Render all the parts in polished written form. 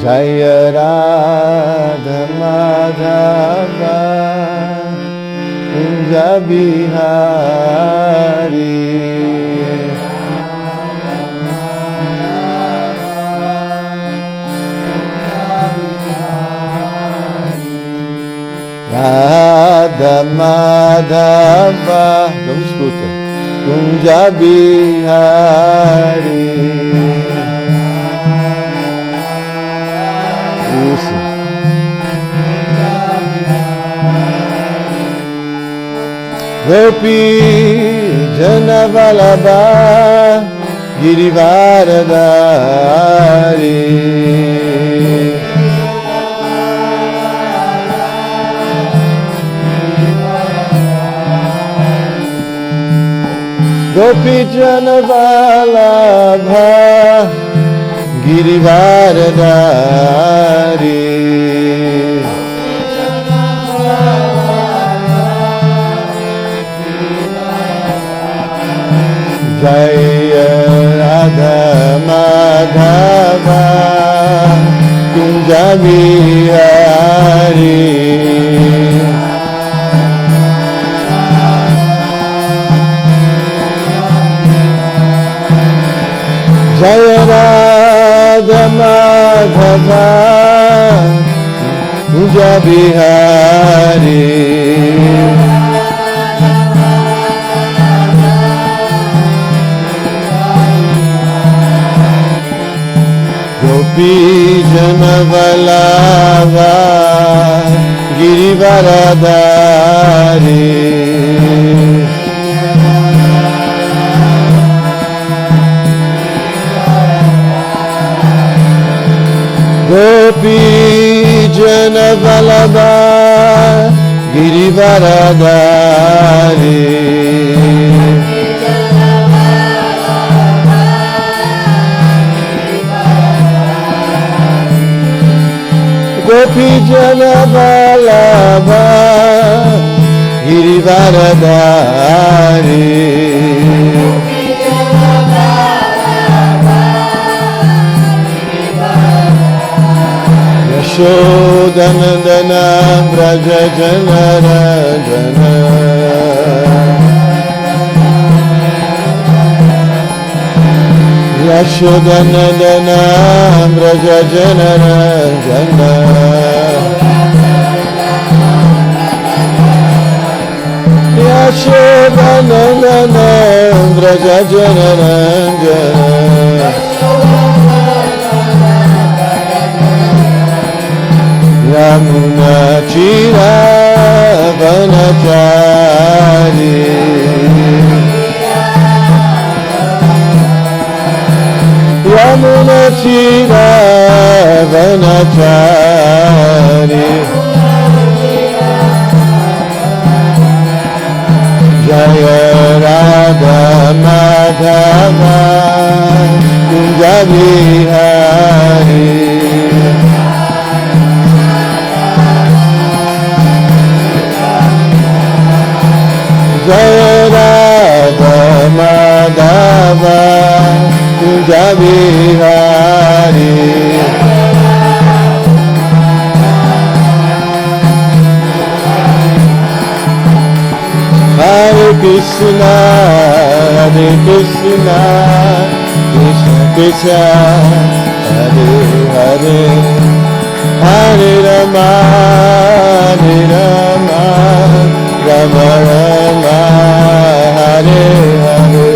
Jaya Radha Madhava Kunja Bihari Radha Madhava, vamos escuta, Kunja Bihari. Isso. Gopi Janavalabha Girivaradari Gopi Janavalabha Girivaradari Jaya Radha Madhava Kunja Bihari Jaya Radha Madhava Kunja Bihari Gopi Janavalabha Girivaradari Gopi Janavalabha Girivaradari Gopi Janavalabha Girivaradari Yashodanandana Vraja Janarajana Yashodanandana Vraja Janarajana Yashodanandana Vraja Janarajana Yamuna Chira Vanachari Yamuna Chira Vanachari Jaya Radha Madhava Kunja Bihari Jaya Radha Madhava Kunja Bihari Hare Krishna Krishna Krishna Hare Hare Hare Rama Rama Rama Hare Hare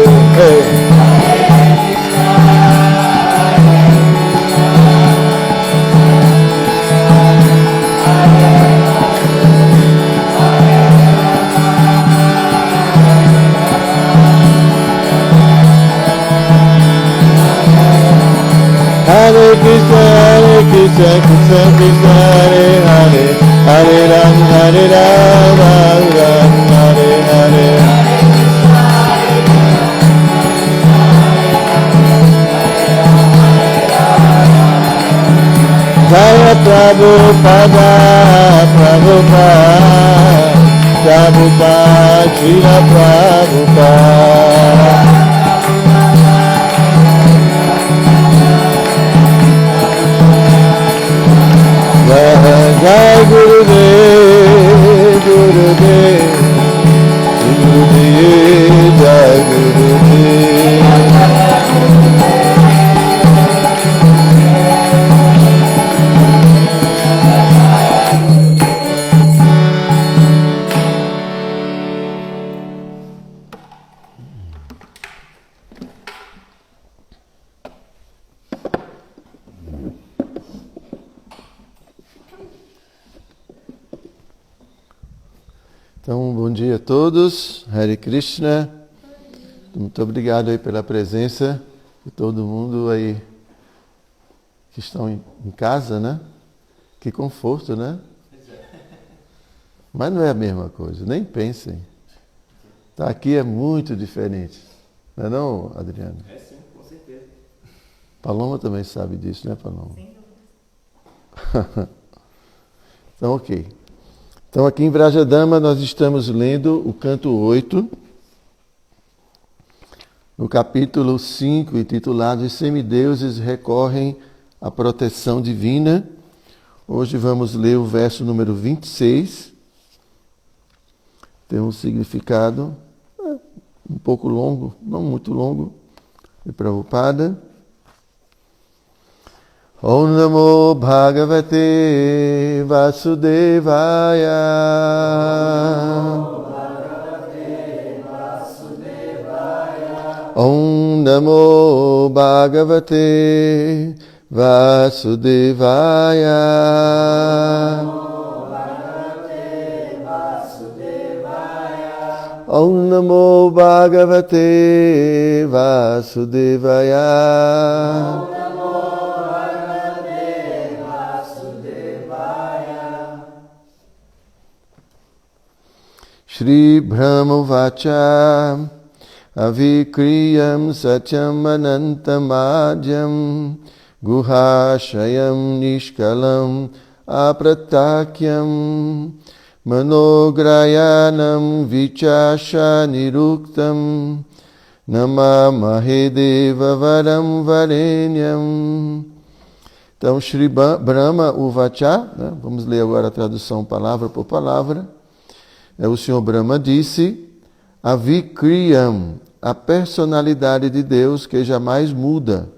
Hare Krishna, Krishna Krishna, Hare Hare, Hare Ram, Ram Ram, Hare Hare. Jaya Prabhupada, Prabhupada, Srila Prabhupada. Então, bom dia a todos. Hare Krishna. Muito obrigado aí pela presença de todo mundo aí que estão em casa, né? Que conforto, né? Mas não é a mesma coisa, nem pensem. Tá, aqui é muito diferente. Não é não, Adriano? É sim, com certeza. Paloma também sabe disso, né, Paloma? Sim. Então, ok. Então, aqui em Vrajadama nós estamos lendo o canto 8, no capítulo 5, intitulado Os semideuses recorrem à proteção divina. Hoje vamos ler o verso número 26. Tem um significado um pouco longo, não muito longo, de Prabhupada. Om Namo Bhagavate Vasudevaya. Om Namo Bhagavate Vasudevaya. Om Namo Bhagavate Vasudevaya. Shri Brahma Vacha Avikriyam Satyam Anantamadhyam Guhashayam Nishkalam Apratakyam Manograyanam Vichasha Niruktam Namamahe Deva Varam Varenyam. Então, Shri Brahma Uvacha, né? Vamos ler agora a tradução palavra por palavra. O Senhor Brahma disse, Avikriyam, a personalidade de Deus que jamais muda,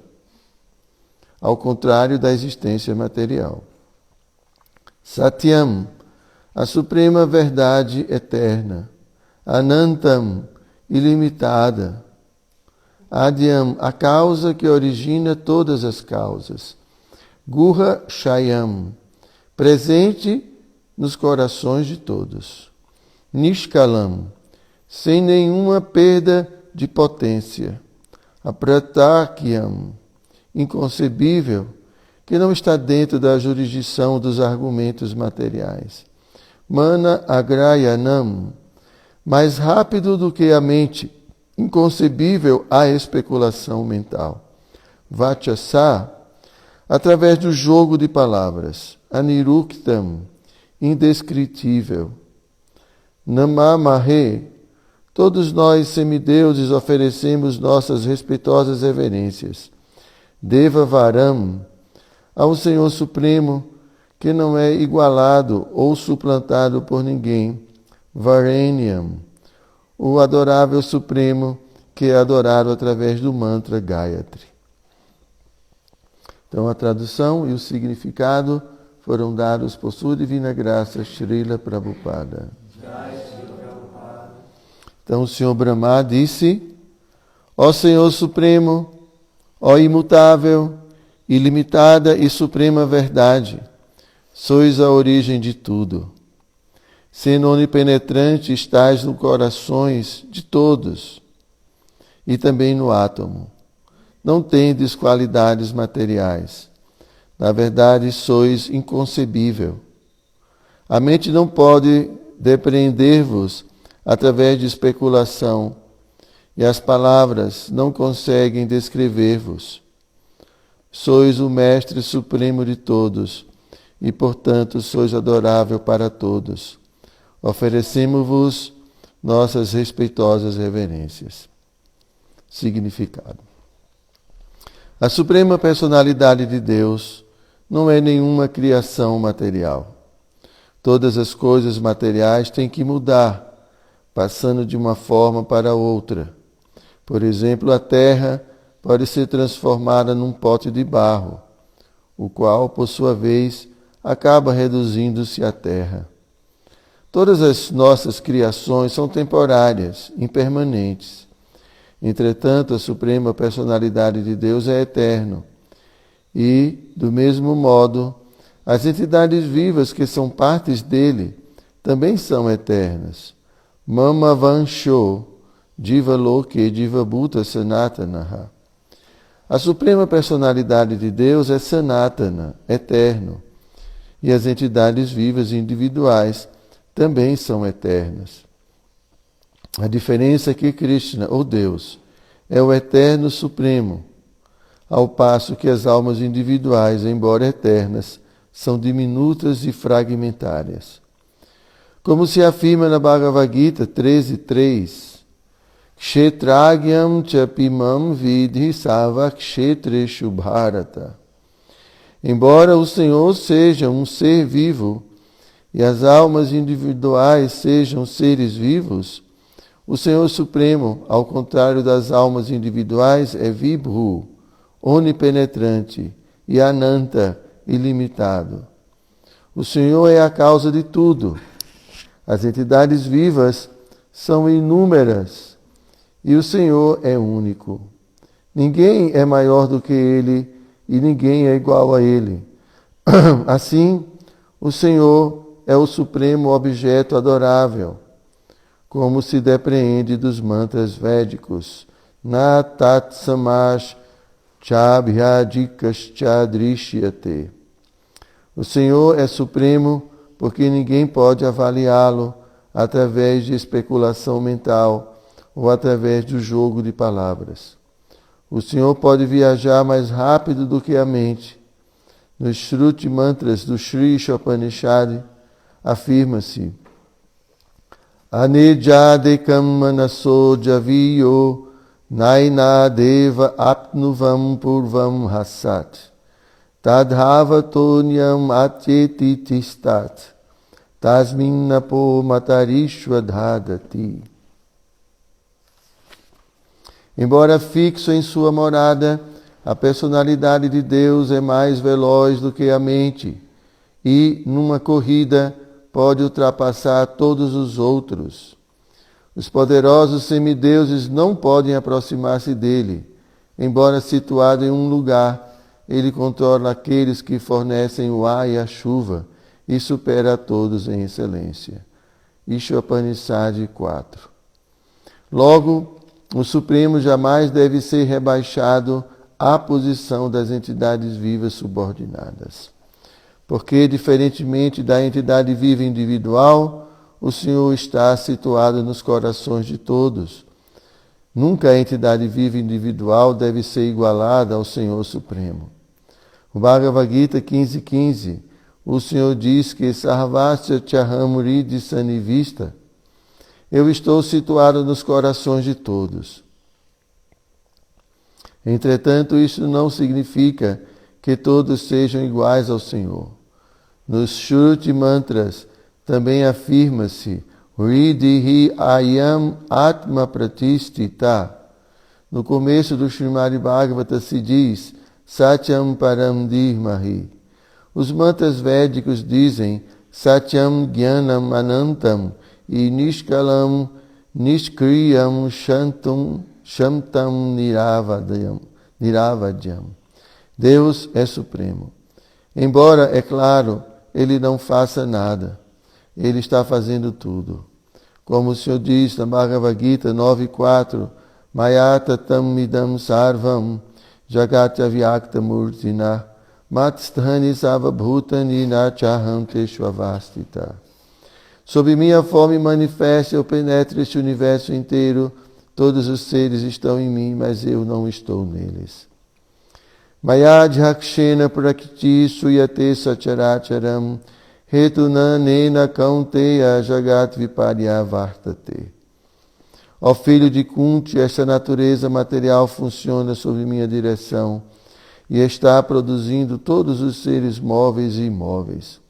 ao contrário da existência material. Satyam, a suprema verdade eterna. Anantam, ilimitada. Adyam, a causa que origina todas as causas. Guha Shayam, presente nos corações de todos. Nishkalam, sem nenhuma perda de potência. Apratakyam, inconcebível, que não está dentro da jurisdição dos argumentos materiais. Mana Agrayanam, mais rápido do que a mente, inconcebível a especulação mental. Vachasa, através do jogo de palavras. Aniruktam, indescritível. Namamahe, todos nós semideuses oferecemos nossas respeitosas reverências. Deva Varam, ao Senhor Supremo, que não é igualado ou suplantado por ninguém. Varenyam, o adorável Supremo, que é adorado através do mantra Gayatri. Então a tradução e o significado foram dados por sua divina graça, Srila Prabhupada. Então o Senhor Brahma disse, ó Senhor Supremo, ó imutável, ilimitada e suprema verdade, sois a origem de tudo. Sendo onipenetrante, estais nos corações de todos e também no átomo. Não tendes qualidades materiais. Na verdade, sois inconcebível. A mente não pode depreender-vos através de especulação, e as palavras não conseguem descrever-vos. Sois o Mestre Supremo de todos, e, portanto, sois adorável para todos. Oferecemos-vos nossas respeitosas reverências. Significado. A Suprema Personalidade de Deus não é nenhuma criação material. Todas as coisas materiais têm que mudar, passando de uma forma para outra. Por exemplo, a terra pode ser transformada num pote de barro, o qual, por sua vez, acaba reduzindo-se à terra. Todas as nossas criações são temporárias, impermanentes. Entretanto, a Suprema Personalidade de Deus é eterno. E, do mesmo modo, as entidades vivas que são partes dele também são eternas. Mama Vansho Jiva Loke Jiva Bhuta Sanatanaha. A suprema personalidade de Deus é Sanatana, eterno, e as entidades vivas e individuais também são eternas. A diferença é que Krishna, ou Deus, é o eterno supremo, ao passo que as almas individuais, embora eternas, são diminutas e fragmentárias. Como se afirma na Bhagavad Gita 13.3, Kshetragyam chapimam vidhi sava kshetreshu bharata. Embora o Senhor seja um ser vivo e as almas individuais sejam seres vivos, o Senhor Supremo, ao contrário das almas individuais, é Vibhu, onipenetrante, e Ananta, ilimitado. O Senhor é a causa de tudo. As entidades vivas são inúmeras e o Senhor é único. Ninguém é maior do que Ele e ninguém é igual a Ele. Assim, o Senhor é o supremo objeto adorável, como se depreende dos mantras védicos. Na tat samash chabhyadikas chadrishyate. O Senhor é supremo porque ninguém pode avaliá-lo através de especulação mental ou através do jogo de palavras. O Senhor pode viajar mais rápido do que a mente. Nos Shruti Mantras do Sri Ishopanishad afirma-se: Anejadekam manaso javiyo naina deva apnuvam purvam hasat tadhavatonyam atyeti tistat tasmin napo matarishwadhadati. Embora fixo em sua morada, a personalidade de Deus é mais veloz do que a mente e, numa corrida, pode ultrapassar todos os outros. Os poderosos semideuses não podem aproximar-se dele. Embora situado em um lugar, ele controla aqueles que fornecem o ar e a chuva e supera a todos em excelência. Ishopanishad 4. Logo, o Supremo jamais deve ser rebaixado à posição das entidades vivas subordinadas. Porque, diferentemente da entidade viva individual, o Senhor está situado nos corações de todos. Nunca a entidade viva individual deve ser igualada ao Senhor Supremo. O Bhagavad Gita 15.15, o Senhor diz que Sarvasya Chahamuridi Sanivista, eu estou situado nos corações de todos. Entretanto, isso não significa que todos sejam iguais ao Senhor. Nos Shruti Mantras também afirma-se Hridihi Ayam Atma Pratistita. No começo do Srimad Bhagavata se diz Satyam Param Dhirmahi. Os mantras védicos dizem Satyam Jnanam Anantam e Nishkalam Nishkriyam Shantam Niravadyam. Deus é supremo. Embora, é claro, ele não faça nada. Ele está fazendo tudo. Como o Senhor diz na Bhagavad Gita 9.4, Mayata tam midam sarvam jagatya vyakta murtina matsthani savabhutani nachaham teshvavastita. Sob minha forma manifesta eu penetro este universo inteiro. Todos os seres estão em mim, mas eu não estou neles. Mayadhyakshena prakriti suyate sacharacharam hetunanena kaunteya jagat viparya vartate. Ó filho de Kunti, esta natureza material funciona sob minha direção e está produzindo todos os seres móveis e imóveis.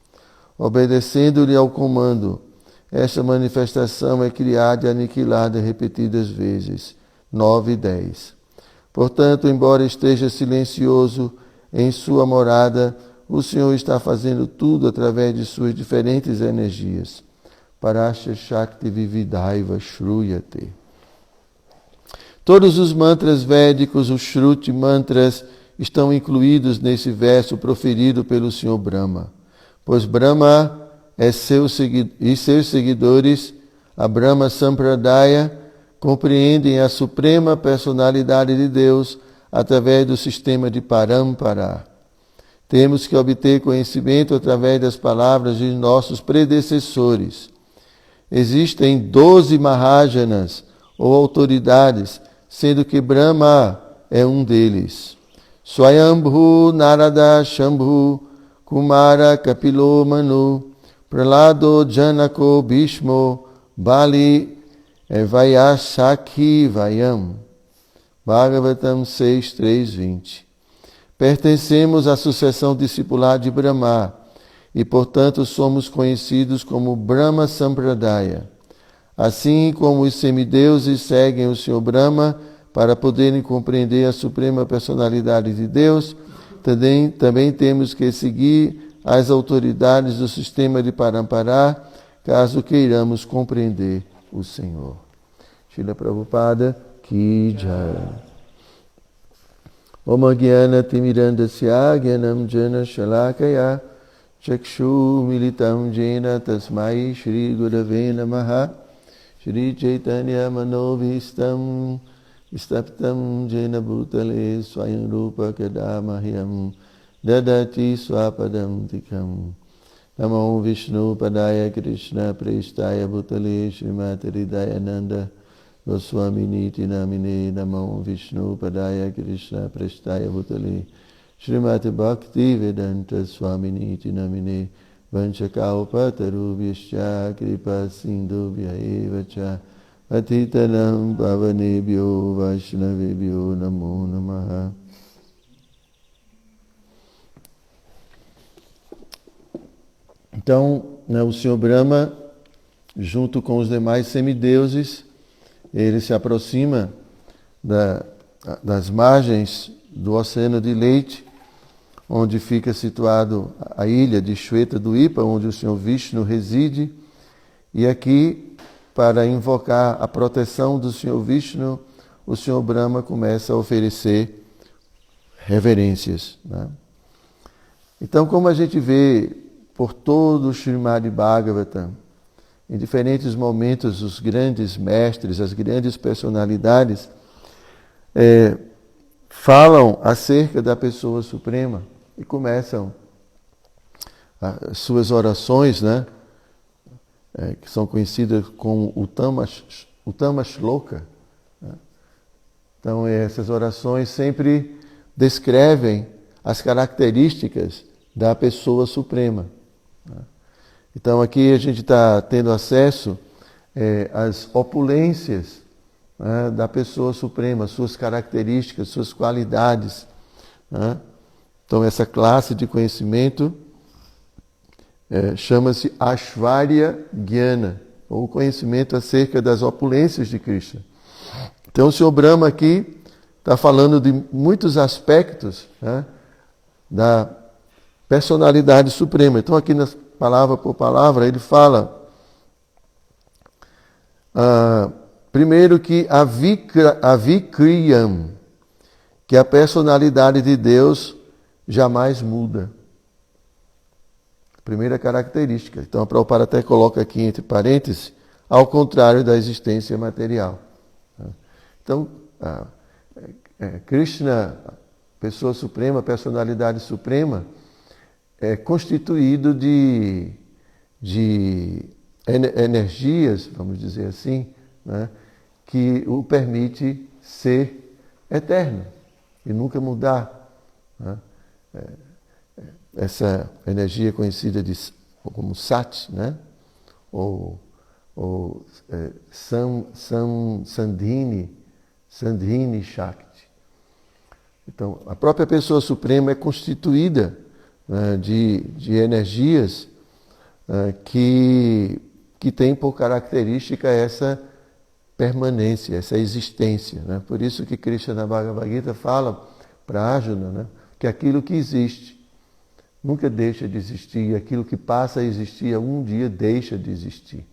Obedecendo-lhe ao comando, esta manifestação é criada e aniquilada repetidas vezes. 9 e 10. Portanto, embora esteja silencioso em sua morada, o Senhor está fazendo tudo através de suas diferentes energias. Parasya Shakti Vividhaiva Shruyate. Todos os mantras védicos, os Shruti Mantras, estão incluídos nesse verso proferido pelo Senhor Brahma. Pois Brahma e seus seguidores a Brahma Sampradaya compreendem a suprema personalidade de Deus através do sistema de Parampara. Temos que obter conhecimento através das palavras de nossos predecessores. Existem 12 Mahajanas, ou autoridades, sendo que Brahma é um deles. Swayambhu Narada Shambhu Kumara Kapilo Manu Pralado Janako Bhishmo Bali Vayashaki Vayam. Bhagavatam 6.3.20. Pertencemos à sucessão discipular de Brahma e, portanto, somos conhecidos como Brahma Sampradaya. Assim como os semideuses seguem o Senhor Brahma para poderem compreender a suprema personalidade de Deus, também temos que seguir as autoridades do sistema de Parampara, caso queiramos compreender o Senhor. Srila Prabhupada Ki Jai. Om Jnana Timirandasya Jnanam Jana Shalakaya Chakshu Militam Jena Tasmai Shri Gurave Namaha Shri Chaitanya Manovistam Istaptam Jena Bhutale Swayam Rupa Kadamahyam Dadati Swapadam Tikam Namo Vishnu Padaya Krishna Prestaya Bhutale Srimati Hridayananda Goswaminiti Namine Namo Vishnu Padaya Krishna Prestaya Bhutale Srimati Bhakti Vedanta Swaminiti Namine Vanchakaupatarubhyascha Kripa Sindhubhya Evacha Patitanam Pavanebhyo Vaishnavebhyo Namo Namaha. Então, o Senhor Brahma, junto com os demais semideuses, ele se aproxima das margens do Oceano de Leite, onde fica situado a ilha de Shweta-dvipa, onde o Senhor Vishnu reside. E aqui, para invocar a proteção do Senhor Vishnu, o Senhor Brahma começa a oferecer reverências, né? Então, como a gente vê por todo o Srimad Bhagavatam, em diferentes momentos, os grandes mestres, as grandes personalidades falam acerca da pessoa suprema e começam as suas orações, né? Que são conhecidas como Uttama Shloka. Né? Então, essas orações sempre descrevem as características da pessoa suprema. Né? Então, aqui a gente está tendo acesso às opulências, né, da pessoa suprema, suas características, suas qualidades. Né? Então, essa classe de conhecimento chama-se Aishvarya Jnana, ou conhecimento acerca das opulências de Krishna. Então, o Senhor Brahma aqui está falando de muitos aspectos, né, da personalidade suprema. Então, aqui nas palavra por palavra, ele fala primeiro que a Vikriyam, que a personalidade de Deus jamais muda. Primeira característica. Então a Prabhupada até coloca aqui entre parênteses, ao contrário da existência material. Então, Krishna, pessoa suprema, personalidade suprema, é constituído de energias, vamos dizer assim, né, que o permite ser eterno e nunca mudar. Né? Essa energia conhecida como Sat, né? ou Sandhini Shakti. Então, a própria pessoa suprema é constituída de energias que tem por característica essa permanência, essa existência. Né? Por isso que Krishna na Bhagavad Gita fala para Arjuna, né, que aquilo que existe nunca deixa de existir, e aquilo que passa a existir um dia deixa de existir.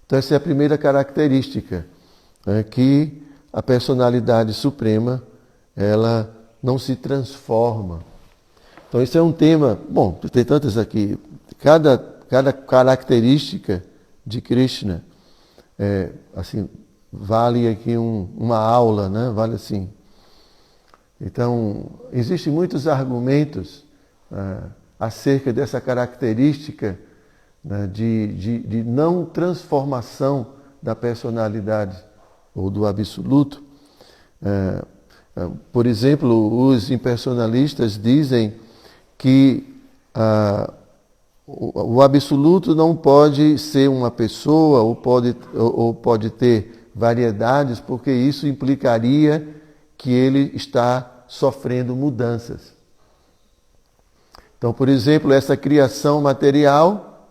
Então essa é a primeira característica, né, que a personalidade suprema ela não se transforma. Então esse é um tema, bom, tem tantas aqui, cada característica de Krishna. Assim, vale aqui uma aula, né? Vale assim. Então, existem muitos argumentos acerca dessa característica, né, de não transformação da personalidade ou do absoluto. Por exemplo, os impersonalistas dizem que o absoluto não pode ser uma pessoa ou pode ter variedades, porque isso implicaria que ele está sofrendo mudanças. Então, por exemplo, essa criação material,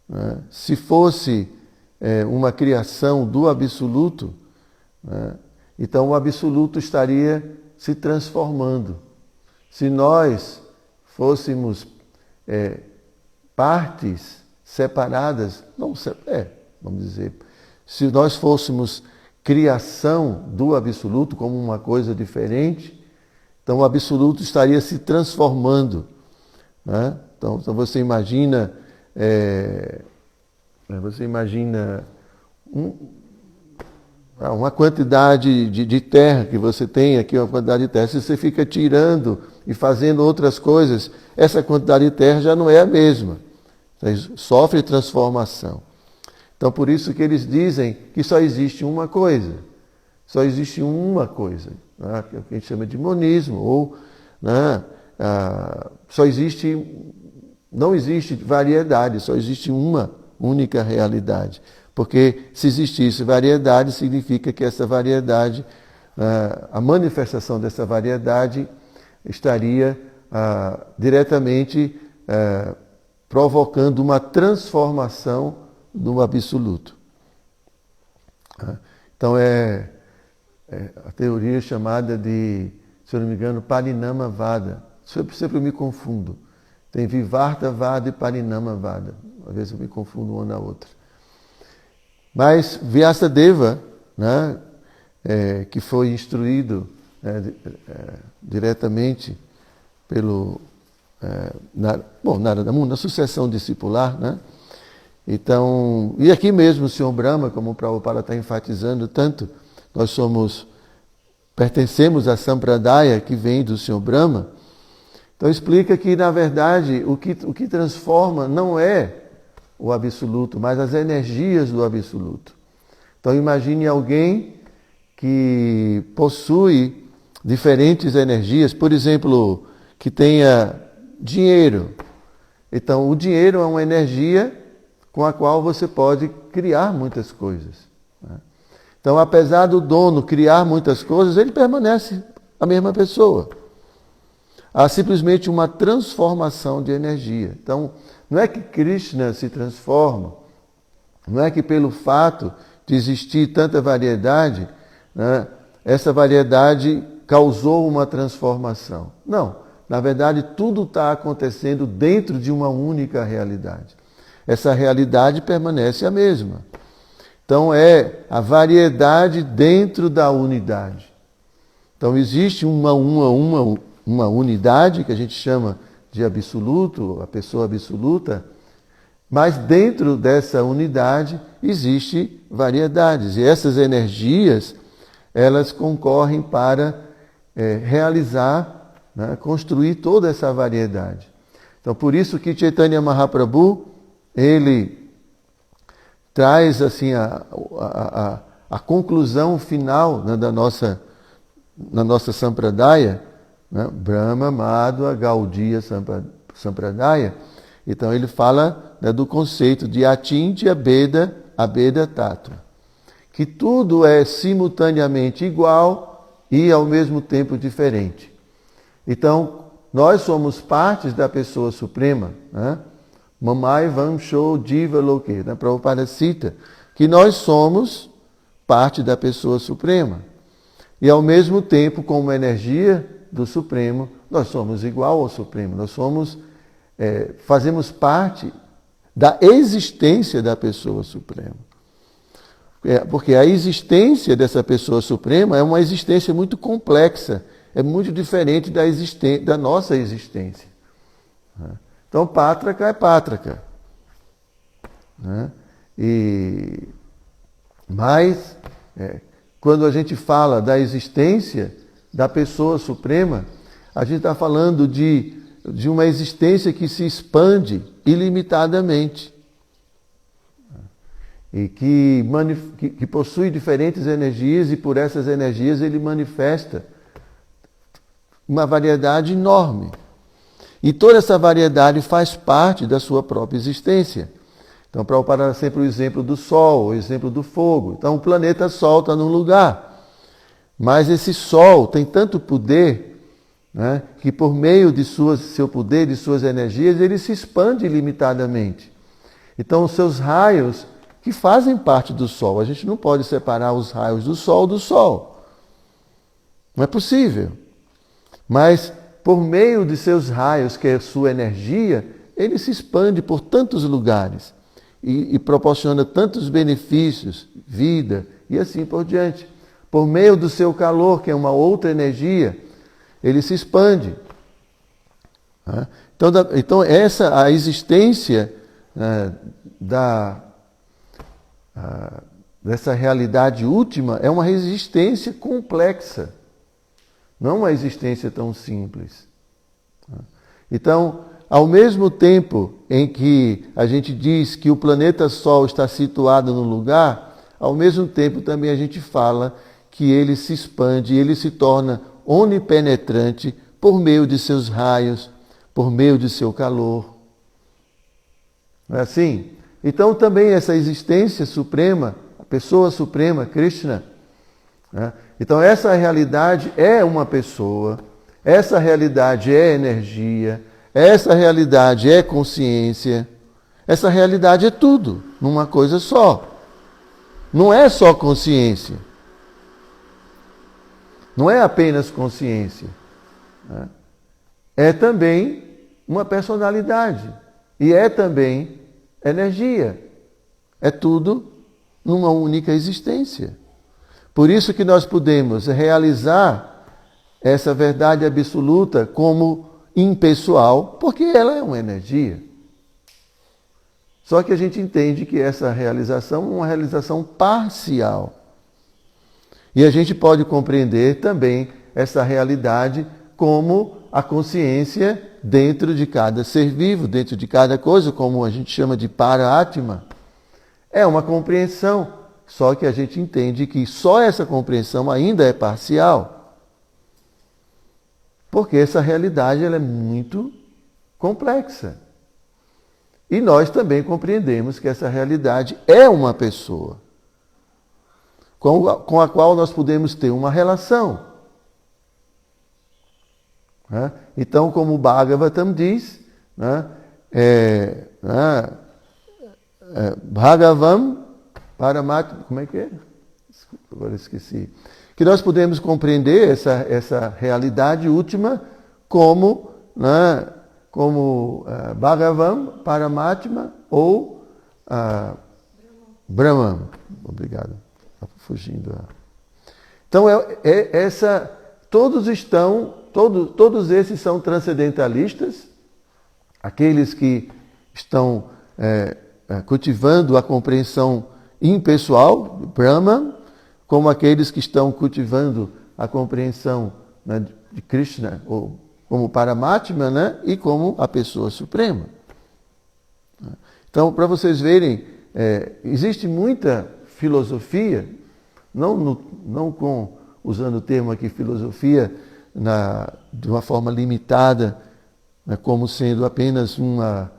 né, se fosse uma criação do absoluto, né, então o absoluto estaria se transformando. Se nós fôssemos partes separadas, vamos dizer, se nós fôssemos criação do absoluto como uma coisa diferente, então o absoluto estaria se transformando, né? Então você imagina, uma quantidade de terra que você tem aqui, uma quantidade de terra, se você fica tirando e fazendo outras coisas, essa quantidade de terra já não é a mesma, sofre transformação. Então, por isso que eles dizem que só existe uma coisa. Só existe uma coisa, né? Que a gente chama de monismo, ou, né, não existe variedade, só existe uma única realidade. Porque se existisse variedade, significa que essa variedade, a manifestação dessa variedade estaria diretamente provocando uma transformação no absoluto. Então é a teoria chamada de, se eu não me engano, Parinamavada. Sempre eu me confundo. Tem Vivartavada e Parinamavada. Às vezes eu me confundo uma na outra. Mas Vyasadeva, né, que foi instruído diretamente pelo Narada Muni, na sucessão discipular, né? Então, e aqui mesmo o Sr. Brahma, como o Prabhupada está enfatizando tanto, nós pertencemos à Sampradaya que vem do Sr. Brahma. Então explica que, na verdade, o que transforma não é o absoluto, mas as energias do absoluto. Então imagine alguém que possui diferentes energias, por exemplo, que tenha dinheiro. Então o dinheiro é uma energia com a qual você pode criar muitas coisas. Então, apesar do dono criar muitas coisas, ele permanece a mesma pessoa. Há simplesmente uma transformação de energia. Então, não é que Krishna se transforma, não é que pelo fato de existir tanta variedade, né, essa variedade causou uma transformação. Não, na verdade, tudo está acontecendo dentro de uma única realidade. Essa realidade permanece a mesma. Então é a variedade dentro da unidade. Então existe uma unidade que a gente chama de absoluto, a pessoa absoluta, mas dentro dessa unidade existe variedades. E essas energias, elas concorrem para realizar, né, construir toda essa variedade. Então por isso que Chaitanya Mahaprabhu, ele traz assim a conclusão final, né, na nossa Sampradaya, né, Brahma, Madhva, Gaudiya Sampradaya. Então ele fala, né, do conceito de Achintya Abheda Tattva, que tudo é simultaneamente igual e ao mesmo tempo diferente. Então nós somos partes da pessoa suprema, né? Mamai Vamsho Jiva Loke, né? Prabhupada cita que nós somos parte da pessoa suprema. E ao mesmo tempo, como energia do Supremo, nós somos igual ao Supremo. Nós fazemos parte da existência da pessoa suprema. Porque a existência dessa pessoa suprema é uma existência muito complexa, é muito diferente da nossa existência. Então, Pátraka é Pátraka, né? Mas, quando a gente fala da existência da pessoa suprema, a gente está falando de uma existência que se expande ilimitadamente e que possui diferentes energias, e por essas energias ele manifesta uma variedade enorme. E toda essa variedade faz parte da sua própria existência. Então, Prabhupada dá sempre o exemplo do Sol, o exemplo do fogo. Então, o planeta Sol está num lugar, mas esse Sol tem tanto poder, né, que por meio de seu poder, de suas energias, ele se expande ilimitadamente. Então, os seus raios, que fazem parte do Sol, a gente não pode separar os raios do Sol. Não é possível. Mas, por meio de seus raios, que é a sua energia, ele se expande por tantos lugares e proporciona tantos benefícios, vida e assim por diante. Por meio do seu calor, que é uma outra energia, ele se expande. Então a existência dessa realidade última é uma existência complexa, não uma existência tão simples. Então, ao mesmo tempo em que a gente diz que o planeta Sol está situado no lugar, ao mesmo tempo também a gente fala que ele se expande, ele se torna onipenetrante por meio de seus raios, por meio de seu calor. Não é assim? Então também essa existência suprema, a pessoa suprema, Krishna, né? Então essa realidade é uma pessoa, essa realidade é energia, essa realidade é consciência, essa realidade é tudo, numa coisa só. Não é só consciência. Não é apenas consciência. Né? É também uma personalidade. E é também energia. É tudo numa única existência. Por isso que nós podemos realizar essa verdade absoluta como impessoal, porque ela é uma energia. Só que a gente entende que essa realização é uma realização parcial. E a gente pode compreender também essa realidade como a consciência dentro de cada ser vivo, dentro de cada coisa, como a gente chama de para-atma. É uma compreensão, só que a gente entende que só essa compreensão ainda é parcial. Porque essa realidade ela é muito complexa. E nós também compreendemos que essa realidade é uma pessoa, com a qual nós podemos ter uma relação. Então, como o Bhagavatam diz, Bhagavam Paramatma, como é que é? Desculpa, agora esqueci. Que nós podemos compreender essa realidade última como Bhagavam Paramatma ou Brahman. Obrigado. Estava fugindo. Então, todos esses são transcendentalistas, aqueles que estão cultivando a compreensão impessoal, Brahman, como aqueles que estão cultivando a compreensão, né, de Krishna, ou como Paramatma, né, e como a pessoa suprema. Então, para vocês verem, existe muita filosofia, não usando o termo aqui filosofia de uma forma limitada, né, como sendo apenas uma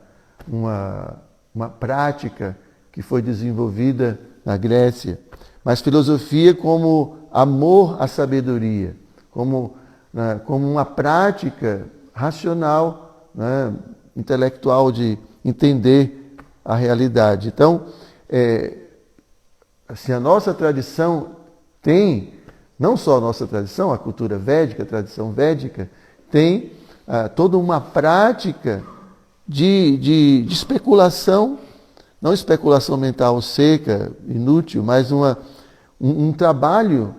prática que foi desenvolvida na Grécia, mas filosofia como amor à sabedoria, como uma prática racional, né, intelectual de entender a realidade. Então, assim, a nossa tradição tem, não só a nossa tradição, a cultura védica, a tradição védica, tem toda uma prática de especulação, não especulação mental seca, inútil, mas um trabalho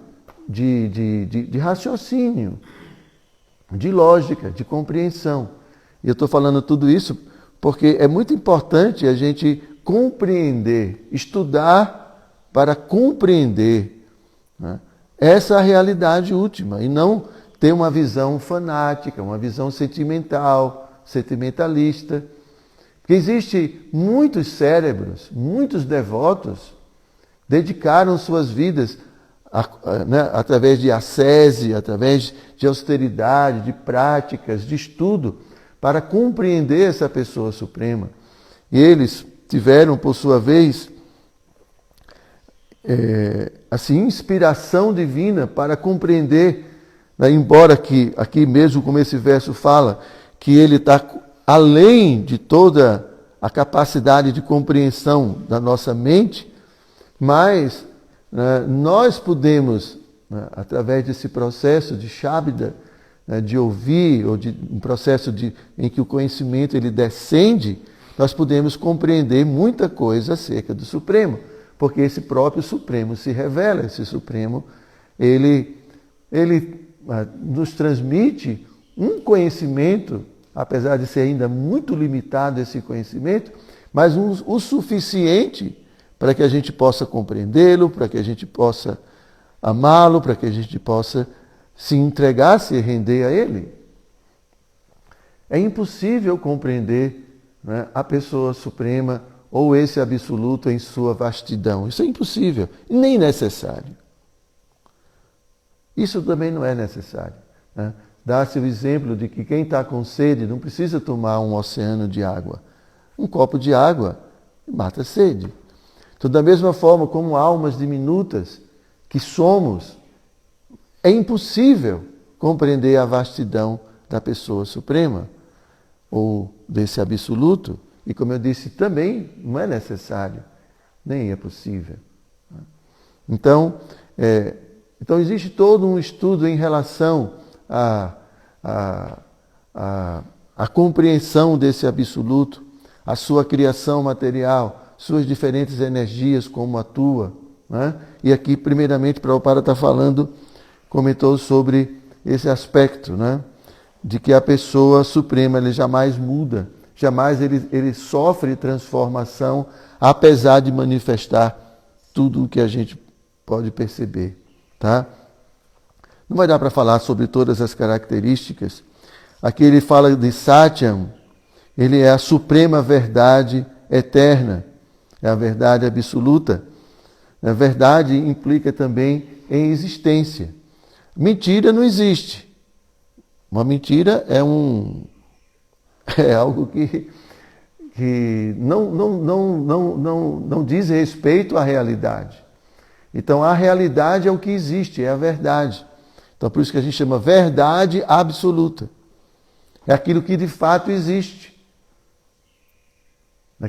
de raciocínio, de lógica, de compreensão. E eu estou falando tudo isso porque é muito importante a gente compreender, estudar para compreender, né, essa realidade última e não ter uma visão fanática, uma visão sentimental, sentimentalista. Porque existe muitos cérebros, muitos devotos dedicaram suas vidas através de ascese, através de austeridade, de práticas, de estudo, para compreender essa pessoa suprema. E eles tiveram, por sua vez, inspiração divina para compreender, né, embora que aqui mesmo como esse verso fala, que ele está além de toda a capacidade de compreensão da nossa mente, mas nós podemos, através desse processo de Shabda, de ouvir, ou de um processo em que o conhecimento ele descende, nós podemos compreender muita coisa acerca do Supremo, porque esse próprio Supremo se revela, esse Supremo, ele nos transmite um conhecimento, apesar de ser ainda muito limitado esse conhecimento, mas o suficiente para que a gente possa compreendê-lo, para que a gente possa amá-lo, para que a gente possa se entregar, se render a ele. É impossível compreender, né, a pessoa suprema ou esse absoluto em sua vastidão. Isso é impossível, nem necessário. Isso também não é necessário, né? Dá-se o exemplo de que quem está com sede não precisa tomar um oceano de água. Um copo de água mata a sede. Então, da mesma forma como almas diminutas que somos, é impossível compreender a vastidão da pessoa suprema ou desse absoluto. E como eu disse, também não é necessário, nem é possível. Então existe todo um estudo em relação à compreensão desse absoluto, a sua criação material, suas diferentes energias, como atua, né? E aqui, primeiramente, Prabhupada está comentou sobre esse aspecto, né? De que a pessoa suprema ele jamais muda, jamais ele sofre transformação, apesar de manifestar tudo o que a gente pode perceber. Tá? Não vai dar para falar sobre todas as características. Aqui ele fala de Satyam, ele é a suprema verdade eterna, é a verdade absoluta. A verdade implica também em existência. Mentira não existe. Uma mentira é algo que não diz respeito à realidade. Então, a realidade é o que existe, é a verdade. Então, por isso que a gente chama verdade absoluta. É aquilo que de fato existe,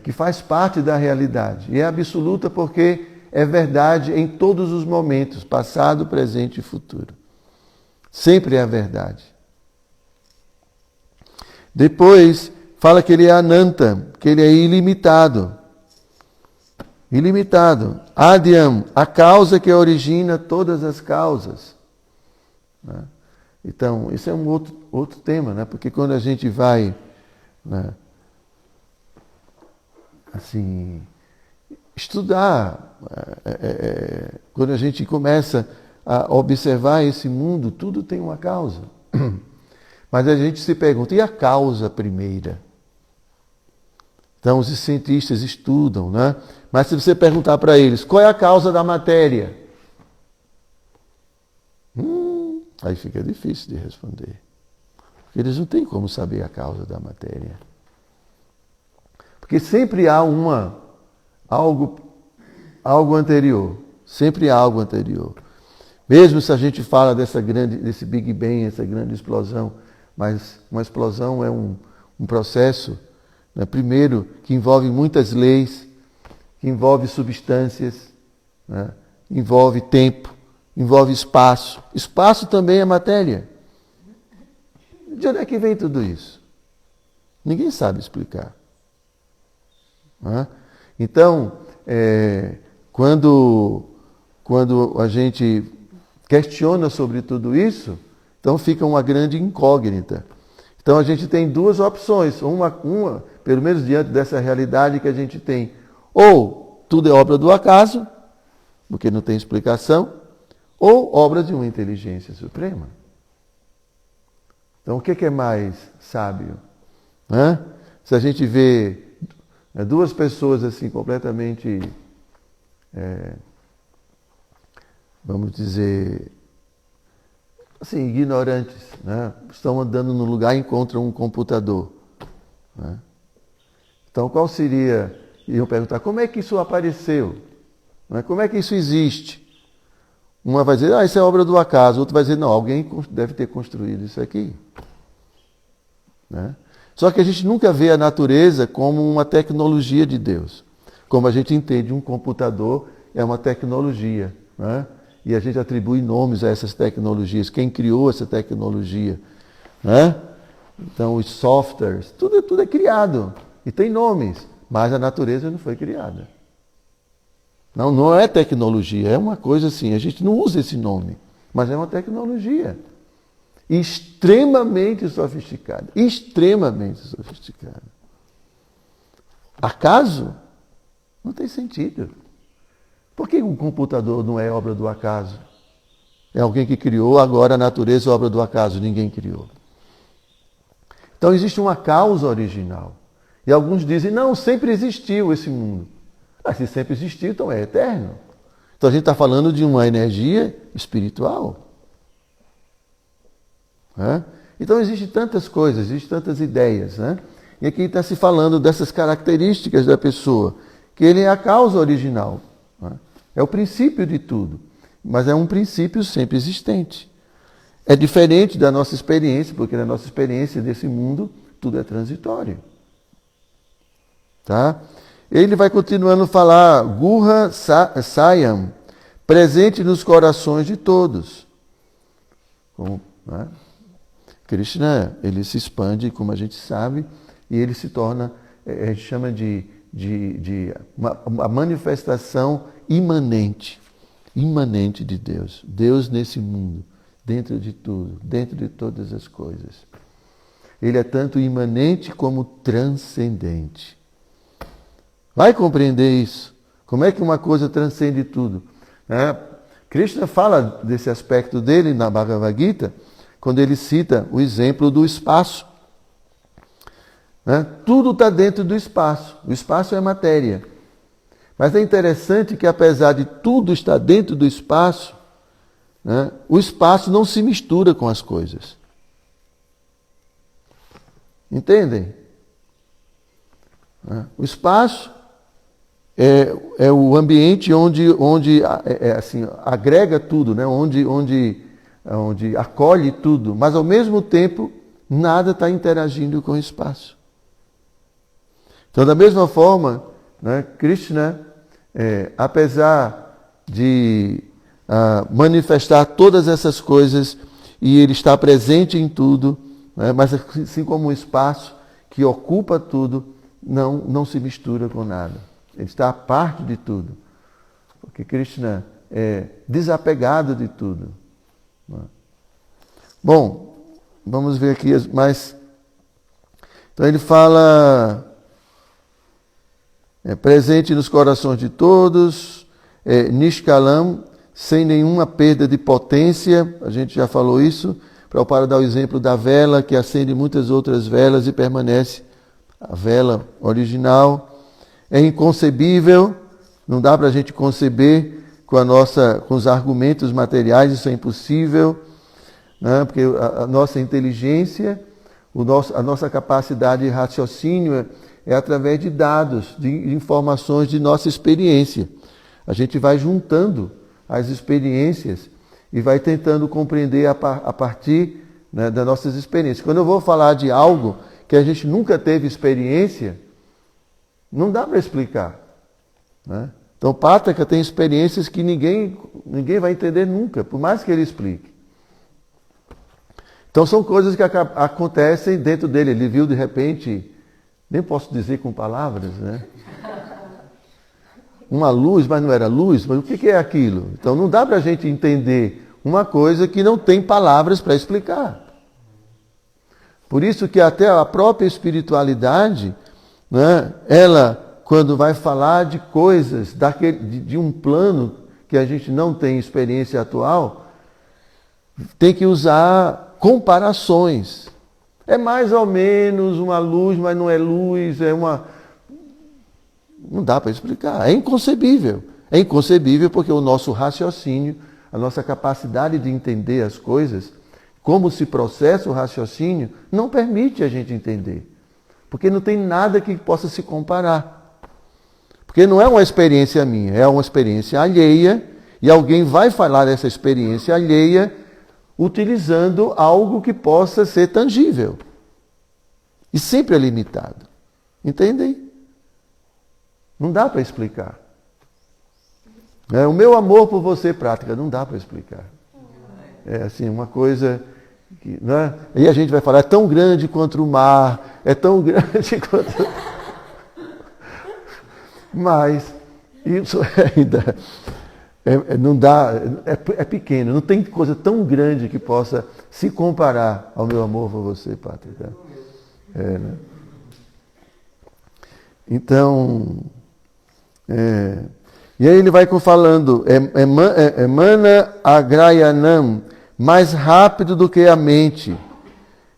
que faz parte da realidade. E é absoluta porque é verdade em todos os momentos, passado, presente e futuro. Sempre é a verdade. Depois, fala que ele é Ananta, que ele é ilimitado. Ilimitado. Adyam, a causa que origina todas as causas. Né? Então, isso é um outro tema, né? Porque quando a gente vai, né, estudar, quando a gente começa a observar esse mundo, tudo tem uma causa. Mas a gente se pergunta, e a causa primeira? Então, os cientistas estudam, né? Mas se você perguntar para eles, qual é a causa da matéria? Aí fica difícil de responder. Porque eles não têm como saber a causa da matéria. Porque sempre há algo anterior. Sempre há algo anterior. Mesmo se a gente fala desse Big Bang, essa grande explosão, mas uma explosão é um processo, né, primeiro, que envolve muitas leis, que envolve substâncias, né, envolve tempo, envolve espaço. Espaço também é matéria. De onde é que vem tudo isso? Ninguém sabe explicar. Né? Então, quando a gente questiona sobre tudo isso, então fica uma grande incógnita. Então a gente tem duas opções, uma pelo menos diante dessa realidade que a gente tem, Ou tudo é obra do acaso, porque não tem explicação, ou obra de uma inteligência suprema. Então, o que é mais sábio? Se a gente vê duas pessoas assim completamente, vamos dizer, assim, ignorantes, estão andando no lugar e encontram um computador. Então, qual seria? Iam perguntar, como é que isso apareceu? Como é que isso existe? Uma vai dizer, isso é obra do acaso. Outro vai dizer, não, alguém deve ter construído isso aqui. Só que a gente nunca vê a natureza como uma tecnologia de Deus. Como a gente entende, um computador é uma tecnologia. E a gente atribui nomes a essas tecnologias. Quem criou essa tecnologia? Então, os softwares, tudo é criado. E tem nomes. Mas a natureza não foi criada. Não é tecnologia. É uma coisa assim. A gente não usa esse nome. Mas é uma tecnologia. Extremamente sofisticada. Extremamente sofisticada. Acaso? Não tem sentido. Por que um computador não é obra do acaso? É alguém que criou, agora a natureza é obra do acaso, ninguém criou. Então existe uma causa original. E alguns dizem, não, sempre existiu esse mundo. Se sempre existiu, então é eterno. Então a gente está falando de uma energia espiritual. Então existem tantas coisas, existem tantas ideias. E aqui está se falando dessas características da pessoa, que ele é a causa original. É o princípio de tudo, mas é um princípio sempre existente. É diferente da nossa experiência, porque na nossa experiência desse mundo, tudo é transitório. Tá? Ele vai continuando a falar, Gurra Sayam, presente nos corações de todos. Krishna, ele se expande, como a gente sabe, e ele se torna, a gente chama de uma manifestação imanente de Deus. Deus nesse mundo, dentro de tudo, dentro de todas as coisas. Ele é tanto imanente como transcendente. Vai compreender isso? Como é que uma coisa transcende tudo? Krishna fala desse aspecto dele na Bhagavad Gita, quando ele cita o exemplo do espaço. Tudo está dentro do espaço. O espaço é matéria. Mas é interessante que, apesar de tudo estar dentro do espaço, o espaço não se mistura com as coisas. Entendem? O espaço é o ambiente onde assim, agrega tudo, onde acolhe tudo, mas ao mesmo tempo nada está interagindo com o espaço. Então, da mesma forma, Krishna, apesar de manifestar todas essas coisas, e ele está presente em tudo, mas assim como o espaço que ocupa tudo, não se mistura com nada. Ele está à parte de tudo. Porque Krishna é desapegado de tudo. Bom, vamos ver aqui mais. Então ele fala, presente nos corações de todos, Nishkalam, sem nenhuma perda de potência, a gente já falou isso, para dar o exemplo da vela, que acende muitas outras velas e permanece a vela original. É inconcebível, não dá para a gente conceber com os argumentos materiais, isso é impossível, porque a nossa inteligência, a nossa capacidade de raciocínio é através de dados, de informações de nossa experiência. A gente vai juntando as experiências e vai tentando compreender a partir das nossas experiências. Quando eu vou falar de algo que a gente nunca teve experiência, não dá para explicar. Então, Pátaka tem experiências que ninguém vai entender nunca, por mais que ele explique. Então, são coisas que acontecem dentro dele. Ele viu, de repente, nem posso dizer com palavras, uma luz, mas não era luz, mas o que é aquilo? Então, não dá para a gente entender uma coisa que não tem palavras para explicar. Por isso que até a própria espiritualidade, ela, quando vai falar de coisas de um plano que a gente não tem experiência atual, tem que usar comparações. É mais ou menos uma luz, mas não é luz, não dá para explicar, é inconcebível. É inconcebível porque o nosso raciocínio, a nossa capacidade de entender as coisas, como se processa o raciocínio, não permite a gente entender. Porque não tem nada que possa se comparar. Porque não é uma experiência minha, é uma experiência alheia, e alguém vai falar dessa experiência alheia utilizando algo que possa ser tangível. E sempre é limitado. Entendem? Não dá para explicar. O meu amor por você, prática, não dá para explicar. É assim, uma coisa que, né? E a gente vai falar, é tão grande quanto o mar, é tão grande quanto... Mas isso ainda não dá, é pequeno, não tem coisa tão grande que possa se comparar ao meu amor por você, Pátrica. Né? Então, e aí ele vai falando, emana agrayanam, mais rápido do que a mente,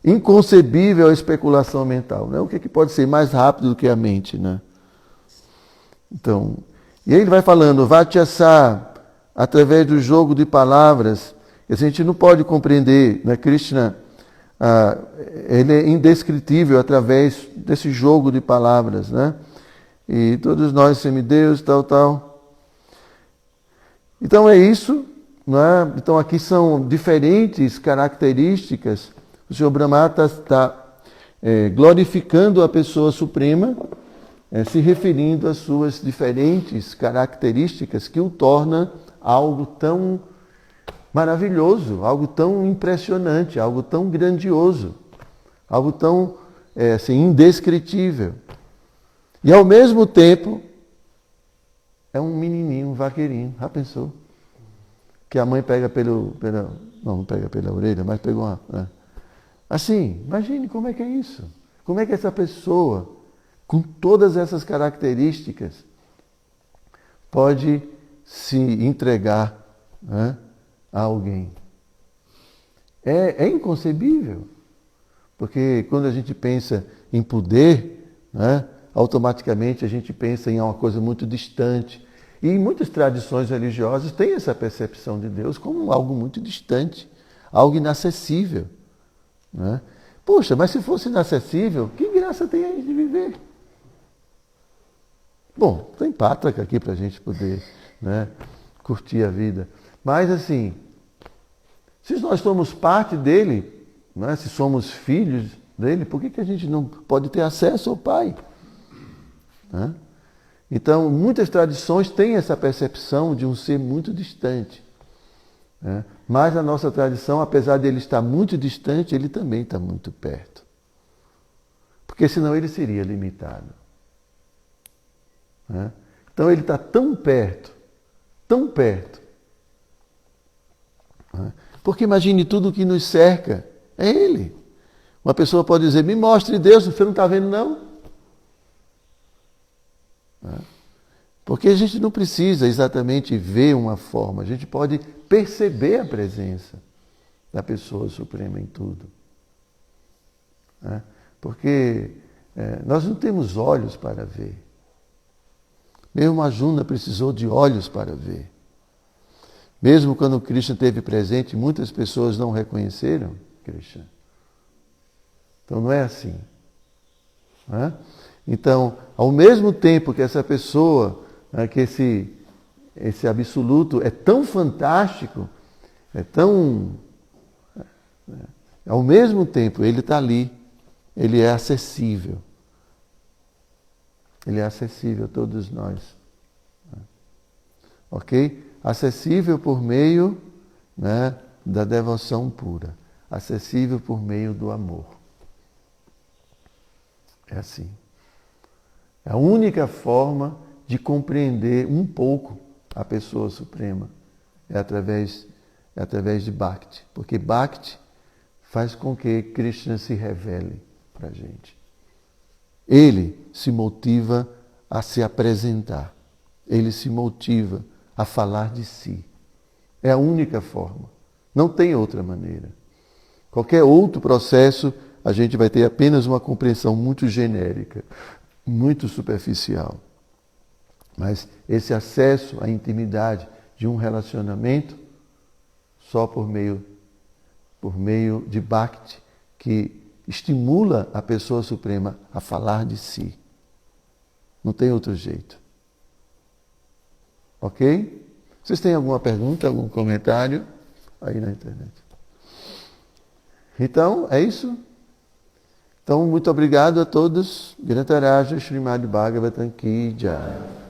inconcebível a especulação mental. Né? O que pode ser mais rápido do que a mente, né? Então, e aí ele vai falando, Vatyasa, através do jogo de palavras, a gente não pode compreender, né? Krishna, ele é indescritível através desse jogo de palavras, né? E todos nós semideus, tal. Então é isso, né? Então aqui são diferentes características. O Senhor Brahma está glorificando a pessoa suprema, se referindo às suas diferentes características que o torna algo tão maravilhoso, algo tão impressionante, algo tão grandioso, algo tão assim, indescritível. E ao mesmo tempo é um menininho, um vaqueirinho. Já pensou? Que a mãe pega não pega pela orelha, mas pegou uma... Né? Assim, imagine como é que é isso. Como é que essa pessoa, com todas essas características, pode se entregar, né, a alguém. É inconcebível. Porque quando a gente pensa em poder, né, automaticamente a gente pensa em uma coisa muito distante. E em muitas tradições religiosas tem essa percepção de Deus como algo muito distante, algo inacessível. Né? Poxa, mas se fosse inacessível, que graça tem aí de viver? Bom, tem Pátrica aqui para a gente poder, né, curtir a vida. Mas assim, se nós somos parte dele, né, se somos filhos dele, por que a gente não pode ter acesso ao Pai? Né? Então, muitas tradições têm essa percepção de um ser muito distante. Né? Mas a nossa tradição, apesar de ele estar muito distante, ele também está muito perto. Porque senão ele seria limitado. Né? Então ele está tão perto, né? Porque imagine tudo o que nos cerca, é ele. Uma pessoa pode dizer, me mostre Deus, você não está vendo não? Né? Porque a gente não precisa exatamente ver uma forma, a gente pode perceber a presença da pessoa suprema em tudo. Né? Porque nós não temos olhos para ver. Mesmo Arjuna precisou de olhos para ver. Mesmo quando Krishna esteve presente, muitas pessoas não reconheceram Krishna. Então não é assim. Né? Então, ao mesmo tempo que essa pessoa, né, que esse absoluto é tão fantástico, ao mesmo tempo ele está ali, ele é acessível. Ele é acessível a todos nós. Ok? Acessível por meio, né, da devoção pura. Acessível por meio do amor. É assim. A única forma de compreender um pouco a pessoa suprema é através de Bhakti. Porque Bhakti faz com que Krishna se revele para a gente. Ele se motiva a se apresentar. Ele se motiva a falar de si. É a única forma. Não tem outra maneira. Qualquer outro processo, a gente vai ter apenas uma compreensão muito genérica, muito superficial. Mas esse acesso à intimidade de um relacionamento, só por meio de Bhakti, que estimula a pessoa suprema a falar de si. Não tem outro jeito. Ok? Vocês têm alguma pergunta, algum comentário aí na internet? Então, é isso. Então, muito obrigado a todos. Grantaraja Srimad Bhagavatam Ki Jai.